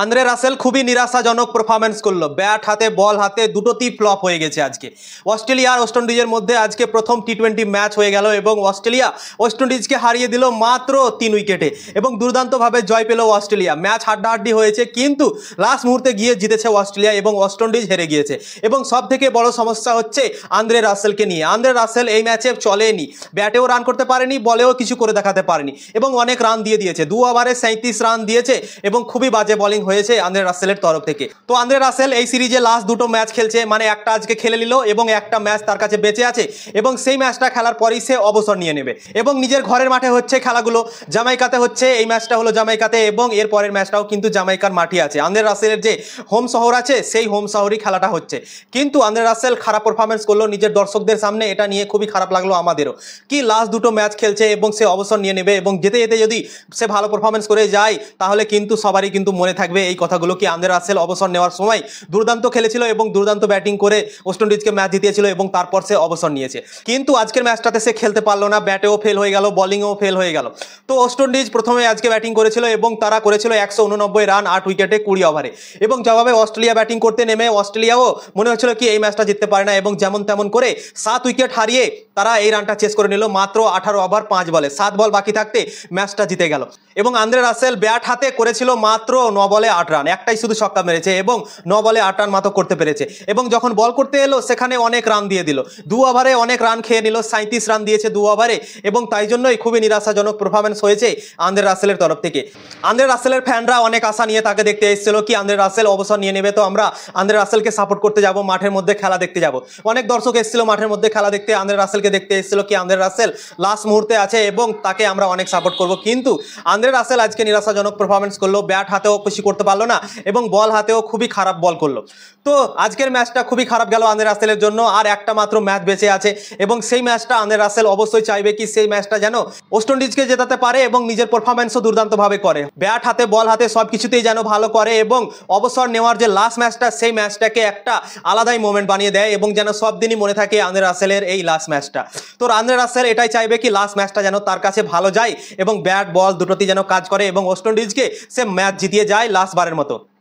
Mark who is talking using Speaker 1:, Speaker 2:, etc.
Speaker 1: Andre Russell খুবই নিরাশাজনক performance করলো। Bat হাতে বল হাতে দুটোতেই ফ্লপ হয়ে গেছে আজকে। অস্ট্রেলিয়া আর ওয়েস্ট ইন্ডিজের মধ্যে আজকে প্রথম টি-20 ম্যাচ হয়ে গেল এবং অস্ট্রেলিয়া ওয়েস্ট ইন্ডিজকে হারিয়ে দিল মাত্র 3 উইকেটে এবং দুর্দান্তভাবে জয় পেল অস্ট্রেলিয়া। ম্যাচ হাড্ডাহাড্ডি হয়েছে কিন্তু লাস্ট মুহূর্তে গিয়ে জিতেছে অস্ট্রেলিয়া এবং ওয়েস্ট ইন্ডিজ হেরে গিয়েছে। এবং সব থেকে বড় সমস্যা হচ্ছে আন্দ্রে রাসেলকে নিয়ে। আন্দ্রে রাসেল এই ম্যাচে চলেনি, ব্যাটেও রান করতে পারেনি, বলেও কিছু করে দেখাতে পারেনি এবং অনেক রান দিয়ে দিয়েছে। 2 ওভারে 37 রান দিয়েছে এবং খুবই বাজে বলিং হয়েছে আন্দ্রে রাসেলের তরফ থেকে। তো আন্দ্রে রাসেল এই সিরিজে লাস্ট দুটো ম্যাচ খেলছে, মানে একটা আজকে খেলে নিল এবং একটা ম্যাচ তার কাছে বেঁচে আছে এবং সেই ম্যাচটা খেলার পরেই সে অবসর নিয়ে নেবে এবং নিজের ঘরের মাঠে হচ্ছে খেলাগুলো। জামাইকাতে হচ্ছে, এই ম্যাচটা হলো জামাইকাতে এবং এর পরের ম্যাচটাও কিন্তু জামাইকার মাঠে আছে। আন্দ্রে রাসেলের যে হোম শহর আছে সেই হোম শহরই খেলাটা হচ্ছে। কিন্তু আন্দ্রে রাসেল খারাপ পারফরমেন্স করলো নিজের দর্শকদের সামনে, এটা নিয়ে খুবই খারাপ লাগলো আমাদেরও। কি লাস্ট দুটো ম্যাচ খেলছে এবং সে অবসর নিয়ে নেবে এবং যেতে যেতে যদি সে ভালো পারফরমেন্স করে যায় তাহলে কিন্তু সবারই কিন্তু মনে থাকবে এই কথাগুলো কি আন্দ্রে রাসেল অবসর নেওয়ার সময় দুর্দান্ত খেলেছিল এবং দুর্দান্ত ব্যাটিং করে ওয়েস্ট ইন্ডিজকে ম্যাচ জিতিয়েছিল এবং তারপর সে অবসর নিয়েছে। কিন্তু আজকের ম্যাচটাতে সে খেলতে পারলো না, ব্যাটেও ফেল হয়ে গেল, বলিংও ফেল হয়ে গেল। তো ওয়েস্ট ইন্ডিজ প্রথমে আজকে ব্যাটিং করেছিল এবং তারা করেছিল 189 রান 8 উইকেটে 20 ওভারে এবং জবাবে অস্ট্রেলিয়া ব্যাটিং করতে নেমে অস্ট্রেলিয়াও মনে হচ্ছিল কি এই ম্যাচটা জিততে পারে না এবং যেমন তেমন করে 7 উইকেট হারিয়ে তারা এই রানটা চেস করে নিল মাত্র 18 ওভার 5 বলে। 7 বল বাকি থাকতে ম্যাচটা জিতে গেল এবং আন্দ্রে রাসেল ব্যাট হাতে করেছিল মাত্র 9 বলে 8 রান, একটাই শুধু ছক্কা মেরেছে এবং 9 বলে 8 রান মাত্র করতে পেরেছে এবং যখন বল করতে এলো সেখানে অনেক রান দিয়ে দিল। 2 ওভারে অনেক রান খেয়ে নিল, 37 রান দিয়েছে 2 ওভারে এবং তাই জন্যই খুবই নিরাশাজনক পারফরম্যান্স হয়েছে আন্দ্রে রাসেলের তরফ থেকে। আন্দ্রে রাসেলের ফ্যানরা অনেক আশা নিয়ে তাকে দেখতে এসেছিল কি আন্দ্রে রাসেল অবসর নিয়ে নেবে তো আমরা আন্দ্রে রাসেলকে সাপোর্ট করতে যাব, মাঠের মধ্যে খেলা দেখতে যাব। অনেক দর্শক এসেছিল মাঠের মধ্যে খেলা দেখতে, আন্দ্রে রাসেলকে দেখতে এসেছিল কি আন্দ্রে রাসেল লাস্ট মুহূর্তে আছে এবং তাকে আমরা অনেক সাপোর্ট করব। কিন্তু আন্দ্রে রাসেল আজকে নিরাশাজনক পারফরম্যান্স করলো, ব্যাট হাতেও খুশি করতে পারলো না এবং বল হাতেও খুবই খারাপ বল করলো। তো আজকের ম্যাচটা খুবই খারাপ গেল আন্দ্রে রাসেলের জন্য। আর একটা মাত্র ম্যাচ বেঁচে আছে এবং সেই ম্যাচটা আন্দ্রে রাসেল অবশ্যই চাইবে কি সেই ম্যাচটা যেন ওয়েস্ট ইন্ডিজকে জেতাতে পারে এবং নিজের পারফরম্যান্সও দুর্দান্তভাবে করে, ব্যাট হাতে বল হাতে সব কিছুতেই যেন ভালো করে এবং অবসর নেওয়ার যে লাস্ট ম্যাচটা সেই ম্যাচটাকে একটা আলাদাই মোমেন্ট বানিয়ে দেয় এবং যেন সব দিনই মনে থাকে আন্দ্রে রাসেলের এই লাস্ট ম্যাচটা। তো আন্দ্রে রাসেল এটাই চাইবে কি লাস্ট ম্যাচটা যেন তার কাছে ভালো যায় এবং ব্যাট বল দুটোতেই যেন কাজ করে এবং ওয়েস্ট ইন্ডিজকে সে ম্যাচ জিতিয়ে যায় লাস্ট বারের মতো।